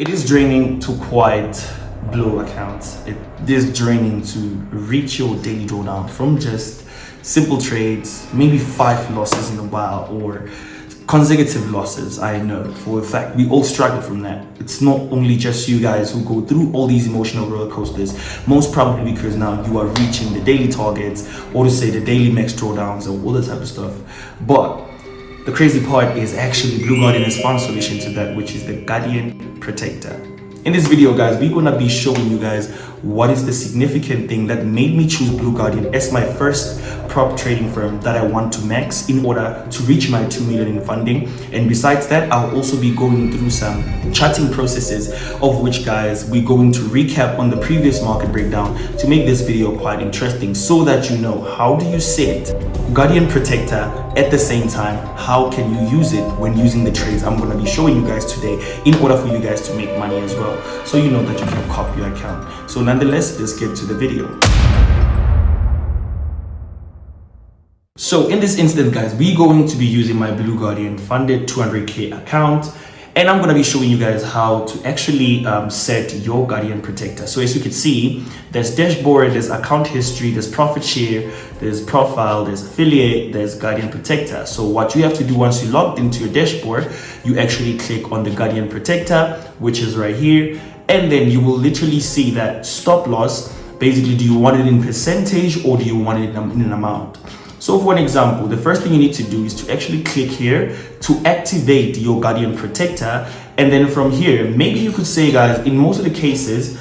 It is draining to quite blow accounts. It is draining to reach your daily drawdown from just simple trades, maybe 5 losses in a while or consecutive losses. I know for a fact we all struggle from that. It's not only just you guys who go through all these emotional roller coasters, most probably because now you are reaching the daily targets, or to say the daily max drawdowns and all that type of stuff. But the crazy part is actually Blue Guardian has found a solution to that, which is the Guardian Protector. In this video, guys, we're gonna be showing you guys what is the significant thing that made me choose Blue Guardian as my first prop trading firm that I want to max in order to reach my 2 million in funding. And besides that, I'll also be going through some charting processes, of which, guys, we're going to recap on the previous market breakdown to make this video quite interesting, so that you know how do you set Guardian Protector at the same time, how can you use it when using the trades I'm going to be showing you guys today in order for you guys to make money as well, so you know that you can copy your account. So nonetheless, let's get to the video. So in this instance, guys, we're going to be using my Blue Guardian funded 200k account, and I'm going to be showing you guys how to actually set your Guardian Protector. So as you can see, there's dashboard, there's account history, there's profit share, there's profile, there's affiliate, there's Guardian Protector. So what you have to do once you logged into your dashboard, you actually click on the Guardian Protector, which is right here, and then you will literally see that stop loss. Basically, do you want it in percentage or do you want it in an amount? So for an example, the first thing you need to do is to actually click here to activate your Guardian Protector. And then from here, maybe you could say, guys, in most of the cases,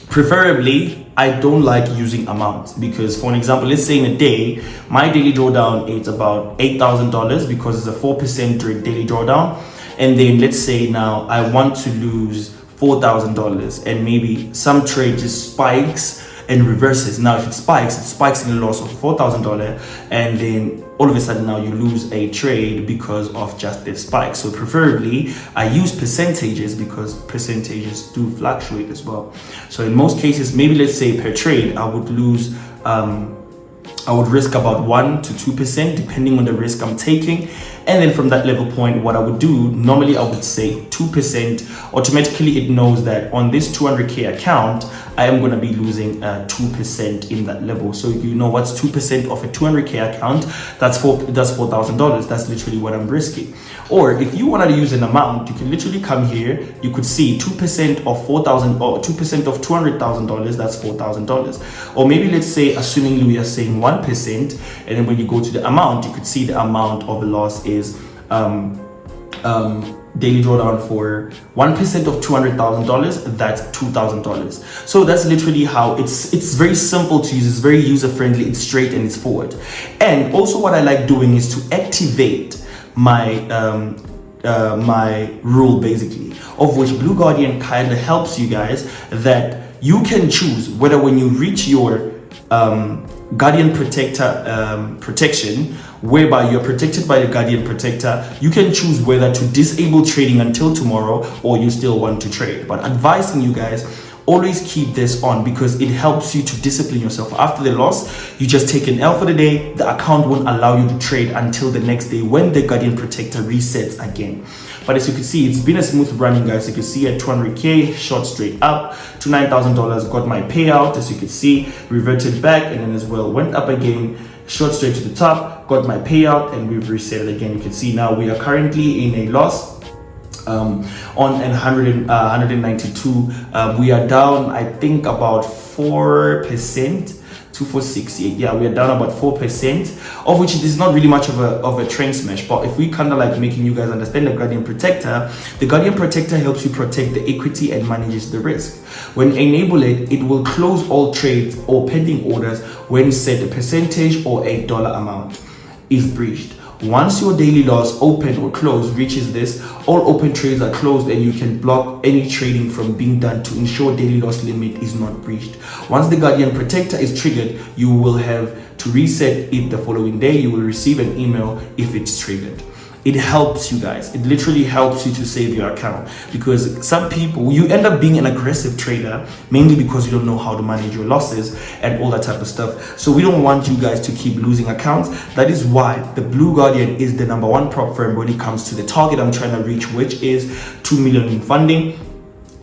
preferably, I don't like using amounts, because for an example, let's say in a day, my daily drawdown is about $8,000 because it's a 4% daily drawdown. And then let's say now I want to lose $4,000 and maybe some trade just spikes and reverses. Now if it spikes in a loss of $4,000, and then all of a sudden now you lose a trade because of just this spike. So preferably I use percentages because percentages do fluctuate as well. So in most cases, maybe let's say per trade I would lose I would risk about 1 to 2% depending on the risk I'm taking. And then from that level point, what I would do, normally I would say 2%. Automatically it knows that on this 200k account, I am going to be losing 2% in that level. So you know what's 2% of a 200k account? That's $4,000. That's literally what I'm risking. Or if you wanted to use an amount, you can literally come here. You could see 2% of 4,000 or 2% of $200,000. That's $4,000. Or maybe let's say, assuming we are saying 1%, and then when you go to the amount, you could see the amount of the loss is daily drawdown for 1% of $200,000, that's $2,000. So that's literally how it's very simple to use. It's very user friendly, it's straight and it's forward. And also what I like doing is to activate my my rule, basically, of which Blue Guardian kind of helps you guys, that you can choose whether when you reach your Guardian Protector protection, whereby you're protected by the Guardian Protector, you can choose whether to disable trading until tomorrow or you still want to trade. But advising you guys, always keep this on because it helps you to discipline yourself. After the loss, you just take an L for the day. The account won't allow you to trade until the next day when the Guardian Protector resets again. But as you can see, it's been a smooth running, guys. You can see at 200k, shot straight up to $9,000, got my payout. As you can see, reverted back and then as well went up again, shot straight to the top, got my payout, and we've reset it again. You can see now we are currently in a loss on 192. We are down, I think, about 4%. 2468. Yeah, we are down about 4%, of which it is not really much of a train smash. But if we kind of like making you guys understand the Guardian Protector, the Guardian Protector helps you protect the equity and manages the risk. When enable it, it will close all trades or pending orders when said a percentage or a dollar amount is breached. Once your daily loss, open or close, reaches this, all open trades are closed and you can block any trading from being done to ensure daily loss limit is not breached. Once the Guardian Protector is triggered, you will have to reset it the following day. You will receive an email if it's triggered. it helps you guys. It literally helps you to save your account, because some people, you end up being an aggressive trader mainly because you don't know how to manage your losses and all that type of stuff. So we don't want you guys to keep losing accounts. That is why the Blue Guardian is the #1 prop firm when it comes to the target I'm trying to reach, which is 2 million in funding.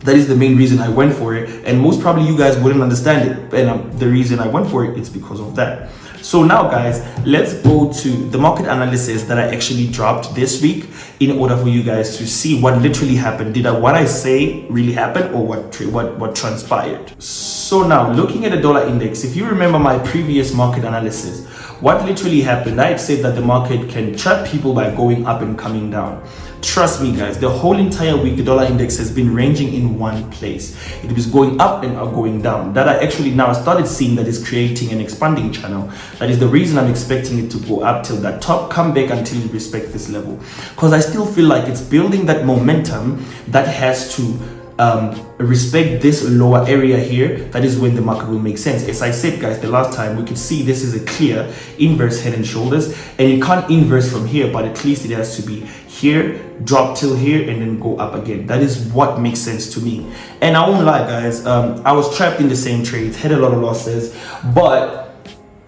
That is the main reason I went for it, and most probably you guys wouldn't understand it, and the reason I went for it is because of that. So now guys, let's go to the market analysis that I actually dropped this week in order for you guys to see what literally happened. Did what I say really happen, or what transpired? So now, looking at the dollar index, if you remember my previous market analysis, what literally happened, I had said that the market can trap people by going up and coming down. Trust me guys, the whole entire week the dollar index has been ranging in one place. It was going up and going down. That I actually now started seeing that is creating an expanding channel. That is the reason I'm expecting it to go up till that top, come back until it respects this level, because I still feel like it's building that momentum that has to respect this lower area here. That is when the market will make sense. As I said guys, the last time, we could see this is a clear inverse head and shoulders, and it can't inverse from here, but at least it has to be here, drop till here, and then go up again. That is what makes sense to me. And I won't lie guys, I was trapped in the same trades, had a lot of losses, but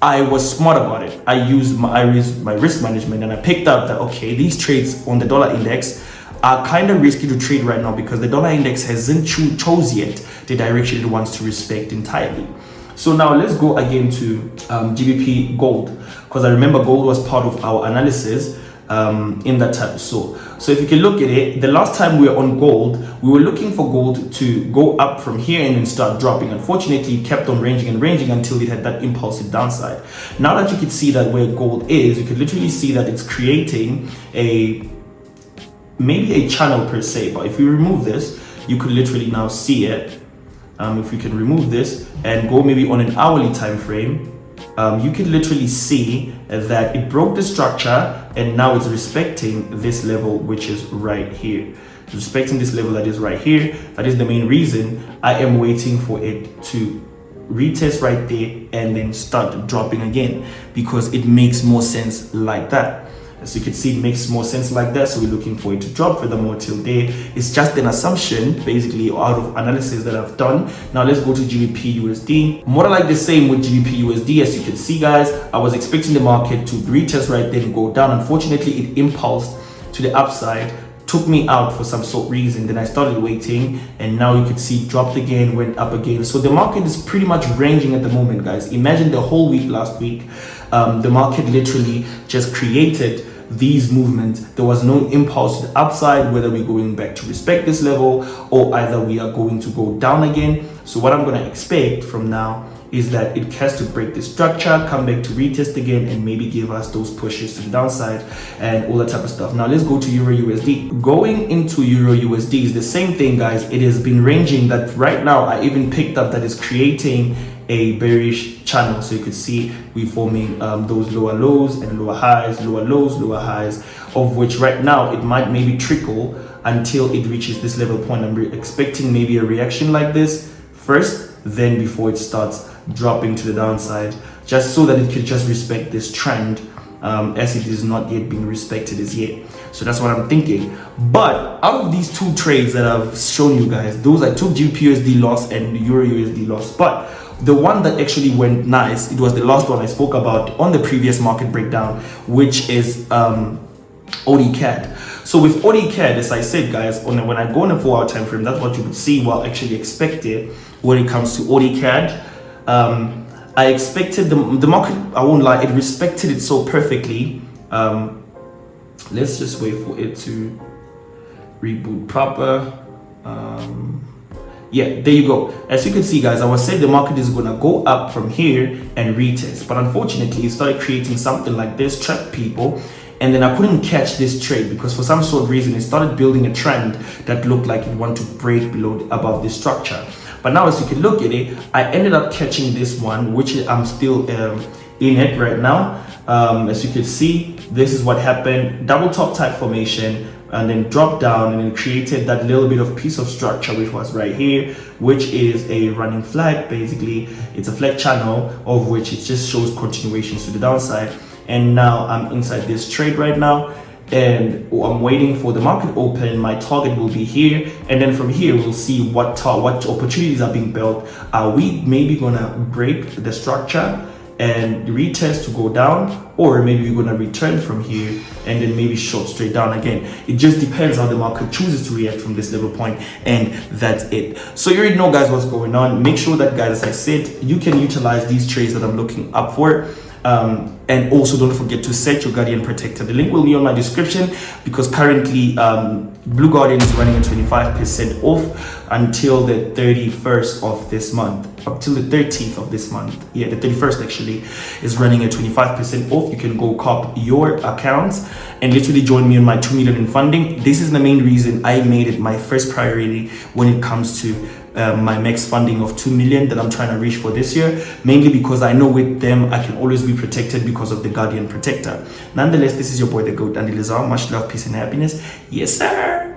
I was smart about it. I used my risk management, and I picked up that okay, these trades on the dollar index are kind of risky to trade right now, because the dollar index hasn't chose yet the direction it wants to respect entirely. So now let's go again to GBP gold, because I remember gold was part of our analysis in that time. So if you can look at it, the last time we were on gold, we were looking for gold to go up from here and then start dropping. Unfortunately, it kept on ranging and ranging until it had that impulsive downside. Now that you can see that where gold is, you can literally see that it's creating maybe a channel per se, but if you remove this, you could literally now see it. If we can remove this and go maybe on an hourly time frame, you can literally see that it broke the structure, and now it's respecting this level, which is right here. It's respecting this level that is right here. That is the main reason I am waiting for it to retest right there and then start dropping again, because it makes more sense like that. As you can see, it makes more sense like that. So we're looking for it to drop furthermore till there. It's just an assumption, basically, out of analysis that I've done. Now let's go to GBP USD. More like the same with GBP USD. As you can see, guys, I was expecting the market to retest right there and go down. Unfortunately, it impulsed to the upside, took me out for some sort of reason. Then I started waiting, and now you can see it dropped again, went up again. So the market is pretty much ranging at the moment, guys. Imagine the whole week last week, the market literally just created these movements. There was no impulse to the upside, whether we're going back to respect this level or either we are going to go down again. So what I'm going to expect from now is that it has to break the structure, come back to retest again, and maybe give us those pushes to the downside and all that type of stuff. Now let's go to Euro USD. Going into Euro USD is the same thing, guys. It has been ranging. That right now I even picked up that is creating a bearish channel. So you could see we forming those lower lows and lower highs, lower lows, lower highs, of which right now it might maybe trickle until it reaches this level point. I'm expecting maybe a reaction like this first, then before it starts dropping to the downside, just so that it could just respect this trend, as it is not yet being respected as yet. So that's what I'm thinking. But out of these two trades that I've shown you guys, those I took GBP USD loss and Euro USD loss, but the one that actually went nice, it was the last one I spoke about on the previous market breakdown, which is OD-CAD. So with OD-CAD, as I said, guys, when I go on a 4-hour time frame, that's what you would see what actually expected when it comes to OD-CAD. I expected the market, I won't lie, it respected it so perfectly. Let's just wait for it to reboot proper. Yeah, there you go. As you can see, guys, I was saying the market is gonna go up from here and retest, but unfortunately it started creating something like this, trapped people, and then I couldn't catch this trade because for some sort of reason it started building a trend that looked like it wanted to break below above this structure. But now as you can look at it, I ended up catching this one, which I'm still in it right now. As you can see, this is what happened. Double top type formation, and then dropped down and then created that little bit of piece of structure, which was right here, which is a running flag. Basically, it's a flag channel of which it just shows continuations to the downside. And now I'm inside this trade right now, and I'm waiting for the market open. My target will be here, and then from here we'll see what opportunities are being built. Are we maybe gonna break the structure and retest to go down, or maybe we're gonna return from here and then maybe short straight down again? It just depends how the market chooses to react from this level point, and that's it. So you already know, guys, what's going on. Make sure that, guys, as I said, you can utilize these trades that I'm looking up for. And also don't forget to set your guardian protector. The link will be on my description, because currently Blue Guardian is running at 25% off until the 31st of this month, up till the 30th of this month. Yeah, the 31st actually is running at 25% off. You can go cop your accounts and literally join me on my 2 million in funding. This is the main reason I made it my first priority when it comes to my max funding of 2 million that I'm trying to reach for this year, mainly because I know with them I can always be protected because of the guardian protector. Nonetheless, this is your boy the GOAT, Andy Lazar. Much love, peace, and happiness. Yes, sir.